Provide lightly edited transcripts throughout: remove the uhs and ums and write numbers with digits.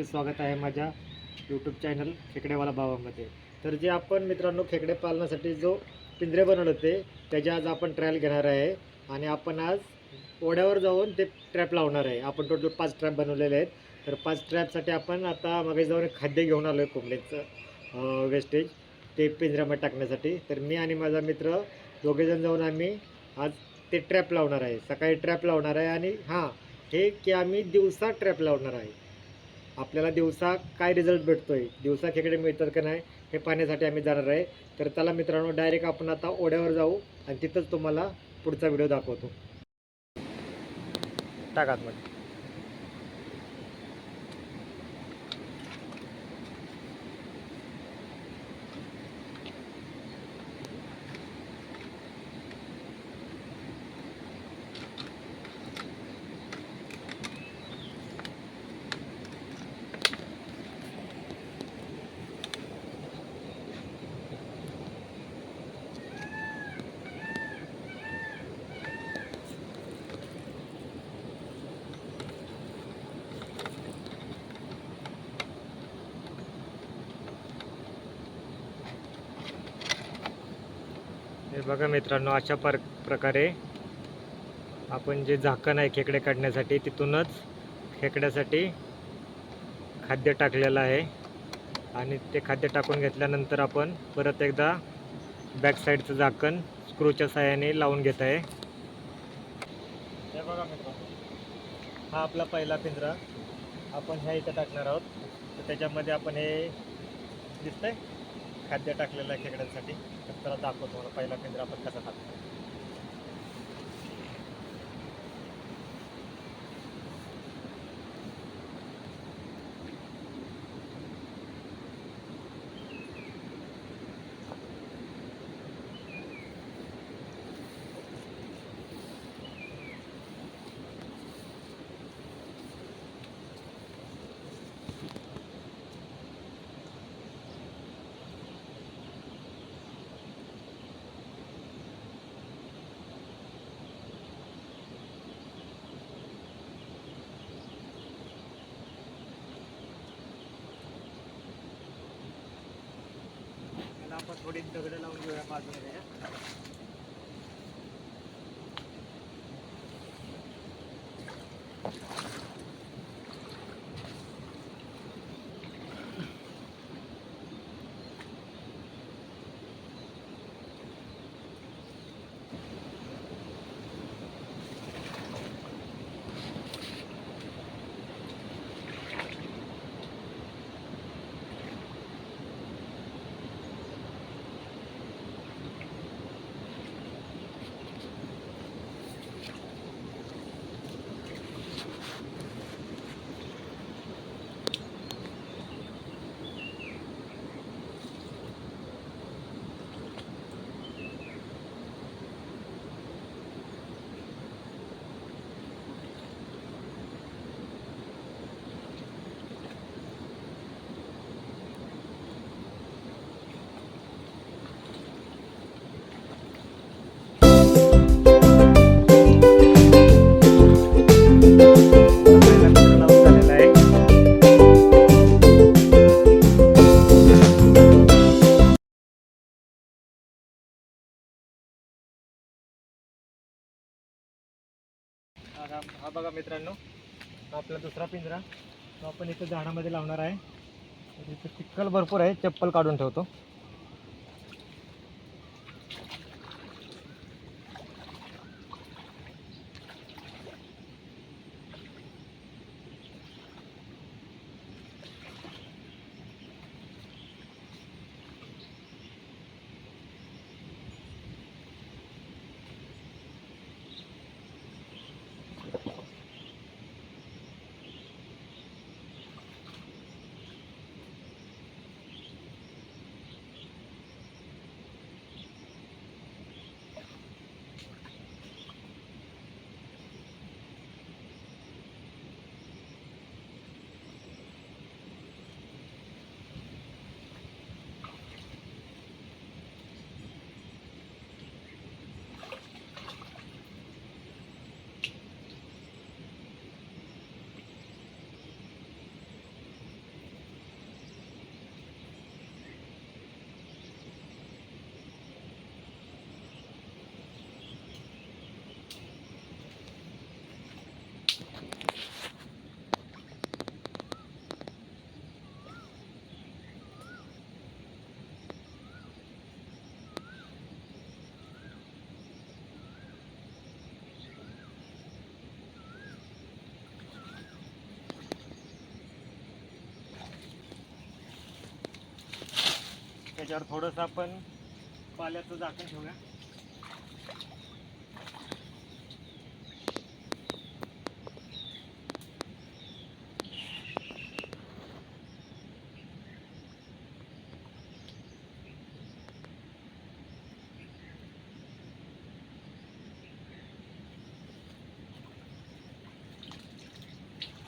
तुमचे स्वागत आहे माझ्या यूट्यूब चॅनल खेकडेवाला भावामध्ये. तर जे आपण मित्रांनो खेकडे पालनासाठी जो पिंजरे बनवले होते त्याची आज आपण ट्रायल घेणार आहे आणि आपण आज ओढ्यावर जाऊन ते ट्रॅप लावणार आहे. आपण टोटल 5 ट्रॅप बनवलेले आहेत. तर 5 ट्रॅपसाठी आपण आता मग जाऊन खाद्य घेऊन आलो आहे कोंबड्यांचं वेस्टेज ते पिंजऱ्यामध्ये टाकण्यासाठी. तर मी आणि माझा मित्र दोघेजण जाऊन आम्ही आज ते ट्रॅप लावणार आहे. सकाळी ट्रॅप लावणार आहे आणि हां हे की आम्ही दिवसा ट्रॅप लावणार आहे. आपल्याला दिवसा काय रिझल्ट भेटतोय, दिवसा खेकडे मिळतात का नाही हे पाहण्यासाठी आम्ही जाणार आहे. तर चला मित्रांनो डायरेक्ट आपण आता ओढ्यावर जाऊ आणि तिथंच तुम्हाला पुढचा व्हिडिओ दाखवतो. टाका आतमध्ये. हे बघा मित्रांनो, अशा प्रकारे आपण जे झाकण आहे खेकडे काढण्यासाठी तिथूनच खेकड्यासाठी खाद्य टाकलेलं आहे आणि ते खाद्य टाकून घेतल्यानंतर आपण परत एकदा बॅक साईडचं झाकण स्क्रूच्या साहाय्याने लावून घेत आहे. हे बघा मित्रांनो, हा आपला पहिला पिंजरा आपण ह्या इथं टाकणार आहोत. तर त्याच्यामध्ये आपण हे दिसतंय खाद्य टाकलेलं आहे खेकड्यांसाठी. तर त्याला दाखवतो मला पहिला पिंजरा आपण कसा टाकतो. आपण थोडी दगड लावून घेऊया बाजूने. हा बघा मित्रांनो, आपला दुसरा पिंजरा तो आपण इथे झाडामध्ये लावणार आहे. इथे चिखल भरपूर आहे, चप्पल काढून ठेवतो. त्याच्यावर थोडंसं आपण पाल्याचं झाकण ठेवूया.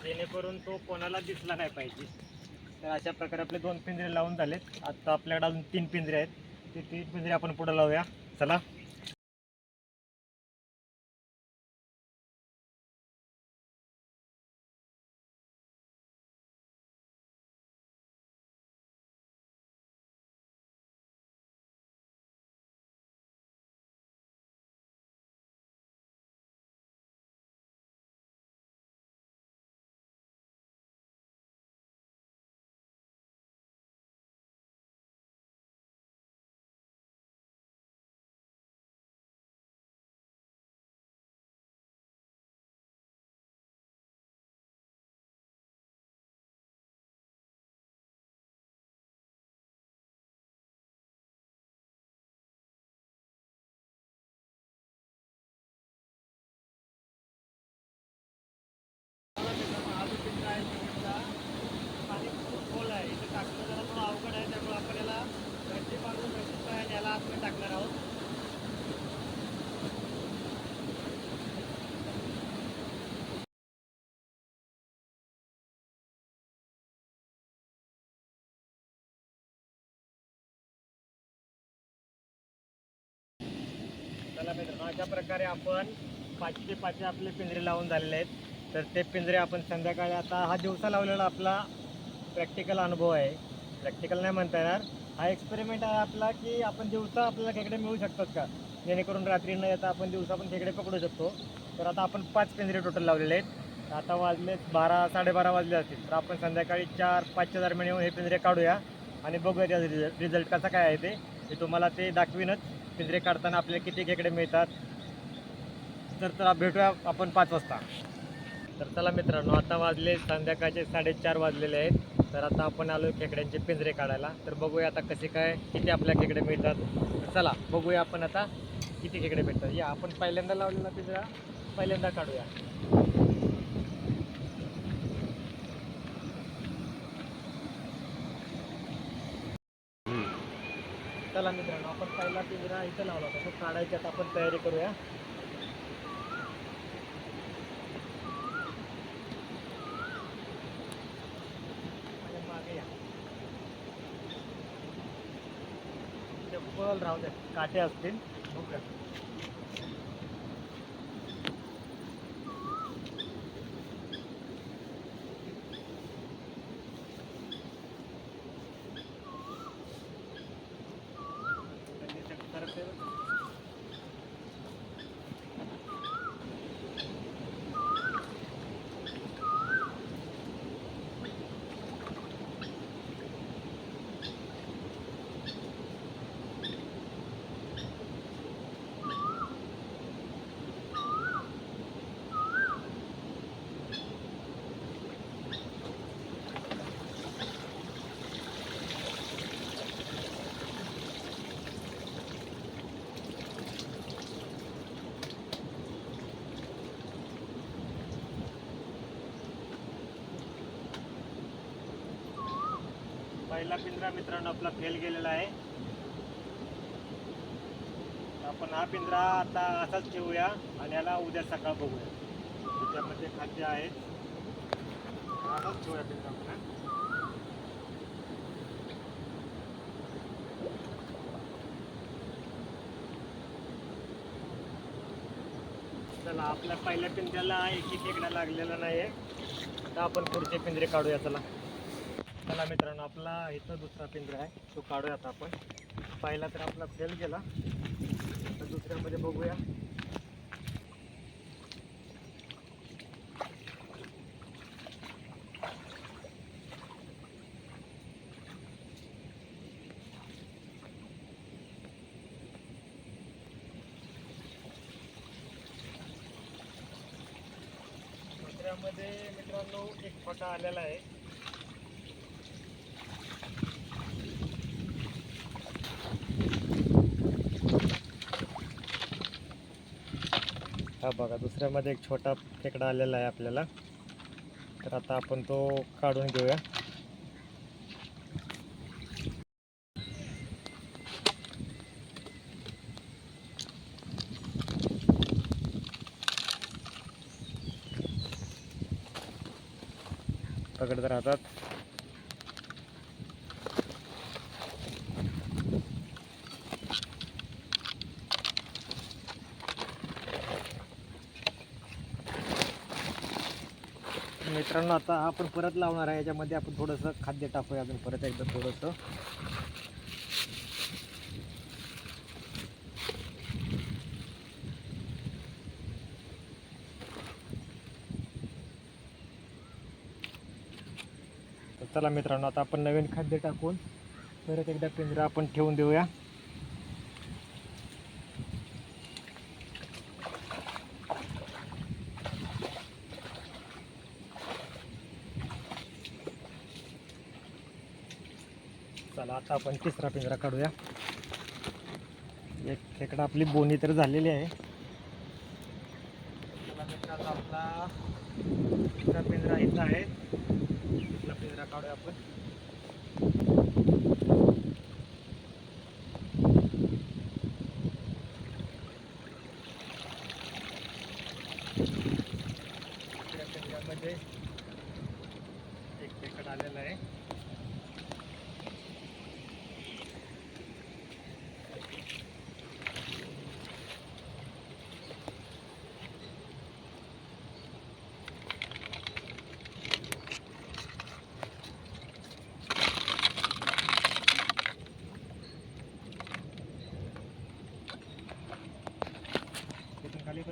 जेणेकरून तो कोणाला दिसला नाही पाहिजे. तर अशा प्रकारे आपले 2 पिंजरे लावून झालेत. आता आपल्याकडे अजून 3 पिंजरे आहेत. ते 3 पिंजरे आपण पुढे लावूया. चला. पाणी खूप खोल आहे. इथे टाकणं जरा थोडं अवघड आहे. त्यामुळे आपण याला घरची बांधून घरची पाय याला आतमध्ये टाकणार आहोत. चला मित्रांनो, अशा प्रकारे आपण 5चे 5 आपले पिंजरे लावून झालेले आहेत. तर ते पिंजरे आपण संध्याकाळी, आता हा दिवसा लावलेला आपला प्रॅक्टिकल अनुभव आहे. प्रॅक्टिकल नाही म्हणता येणार, हा एक्सपेरिमेंट आहे आपला की आपण दिवसा आपल्याला खेकडे मिळू शकतात का, जेणेकरून रात्री न येता आपण दिवसा पण खेकडे पकडू शकतो. तर आता आपण 5 पिंजरे टोटल लावलेले आहेत. आता वाजले 12 साडेबारा वाजले असतील. तर आपण संध्याकाळी 4-5च्या दरम्यान येऊन हे पिंजरे काढूया आणि बघूया त्याचा रिझल्ट कसा काय आहे ते. मी तुम्हाला ते दाखवीनच, पिंजरे काढताना आपल्याला किती खेकडे मिळतात. तर चला भेटूया आपण 5 वाजता. तर चला मित्रांनो, आता वाजले संध्याकाळचे 4:30 वाजलेले आहेत. तर आता आपण आलो खेकड्यांचे पिंजरे काढायला. तर बघूया आता कसे काय किती आपल्या खेकडे मिळतात. तर चला बघूया आपण आता किती खेकडे भेटतात. या आपण पहिल्यांदा लावलेला पिंजरा पहिल्यांदा काढूया. चला मित्रांनो, आपण पहिला पिंजरा इथं लावला होता, तो काढायचा. आता आपण तयारी करूया. मागे या, राहू द्या, काटे असतील. बघूया. पहिला पिंजरा मित्रांनो आपला फेल गेलेला आहे. आपण हा पिंजरा आता असाच ठेवूया आणि याला उद्या सकाळ बघूया. त्याच्यामध्ये खाद्य आहेत, असाच ठेवूया पिंजरा आपण. चला, आपल्या पहिल्या पिंजऱ्याला एक खेकडा लागलेला नाही आहे. आता आपण पुढचे पिंजरे काढूया. चला मित्रांनो, आपला इथं दुसरा पिंजरा आहे, तो काढूया आता आपण. पहिला तर आपला फेल गेला, तर दुसऱ्यामध्ये बघूया. दुसऱ्यामध्ये मित्रांनो एक फोटा आलेला आहे. हा बघा, दुसऱ्यामध्ये एक छोटा खेकडा आलेला आहे आपल्याला. तर आता आपण तो काढून घेऊया. पकडत राहतात. मित्रांनो, आता आपण परत लावणार आहे. याच्यामध्ये आपण थोडंसं खाद्य टाकूया अजून परत एकदा थोडंसं. तर चला मित्रांनो, आता आपण नवीन खाद्य टाकून परत एकदा पिंजरा आपण ठेवून देऊया. चला, आता आपण तिसरा पिंजरा काढूया. एक खेकडा आपली बोनी तर झालेली आहे. चला मित्रांनो, आपला तिसरा पिंजरा इथं आहे. आपला पिंजरा काढूया आपण. तिसऱ्या पिंजऱ्यामध्ये एक खेकडा आलेला आहे. खाली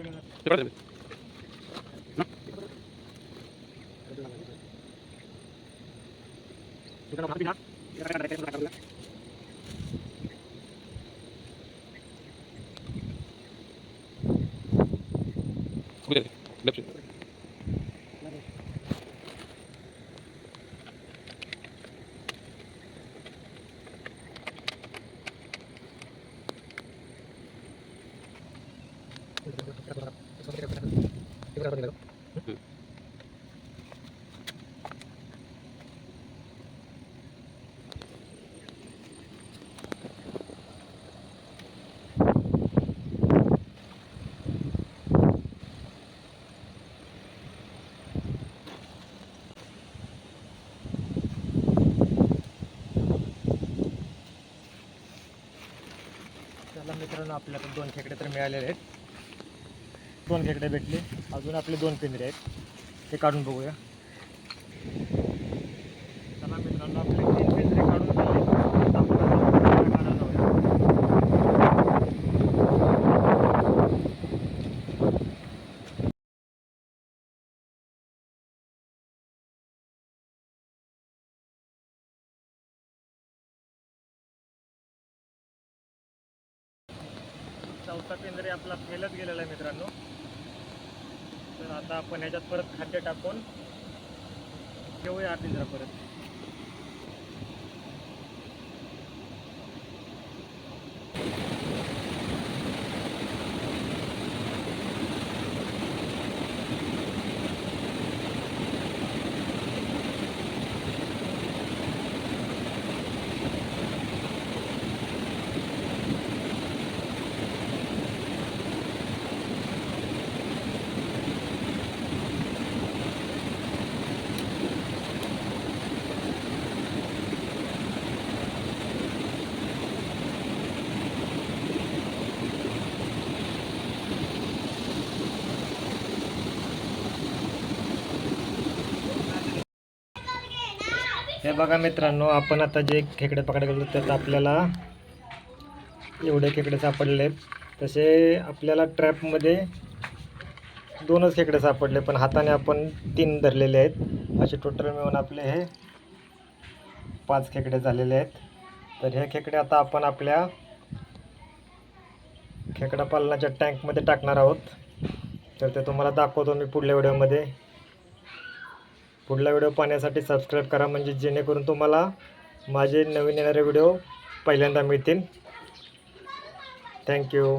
चला मित्रांनो, आपल्याला 2 खेकडे तर मिळालेले आहेत. 2 खेकडे भेटले. अजून आपले 2 पिंजरे आहेत, ते काढून बघूया. चला मित्रांनो, आपले 3 पिंजरे काढून झाले. आता आपण काढायला जाऊया. चौथा पिंजरे आपला फेलत गेलेला आहे मित्रांनो. तर आता आपण ह्याच्यात परत खाद्य टाकून ठेवूया हा पिंजरा परत. हे बघा मित्रांनो, आपण आता जे खेकडे पकडायला गेलो त्यात आपल्याला एवढे खेकडे सापडले. तसे आपल्याला ट्रॅपमध्ये 2च खेकडे सापडले, पण हाताने आपण 3 धरलेले आहेत. असे टोटल मिळून आपले हे 5 खेकडे झालेले आहेत. तर हे खेकडे आता आपण आपल्या खेकडा पालनाच्या टँकमध्ये टाकणार आहोत. तर ते तुम्हाला दाखवतो मी पुढल्या व्हिडिओमध्ये. पुढला व्हिडिओ पाहण्यासाठी सबस्क्राईब करा, म्हणजे जेणेकरून तुम्हाला माझे नवीन येणारे व्हिडिओ पहिल्यांदा मिळतील. थँक्यू.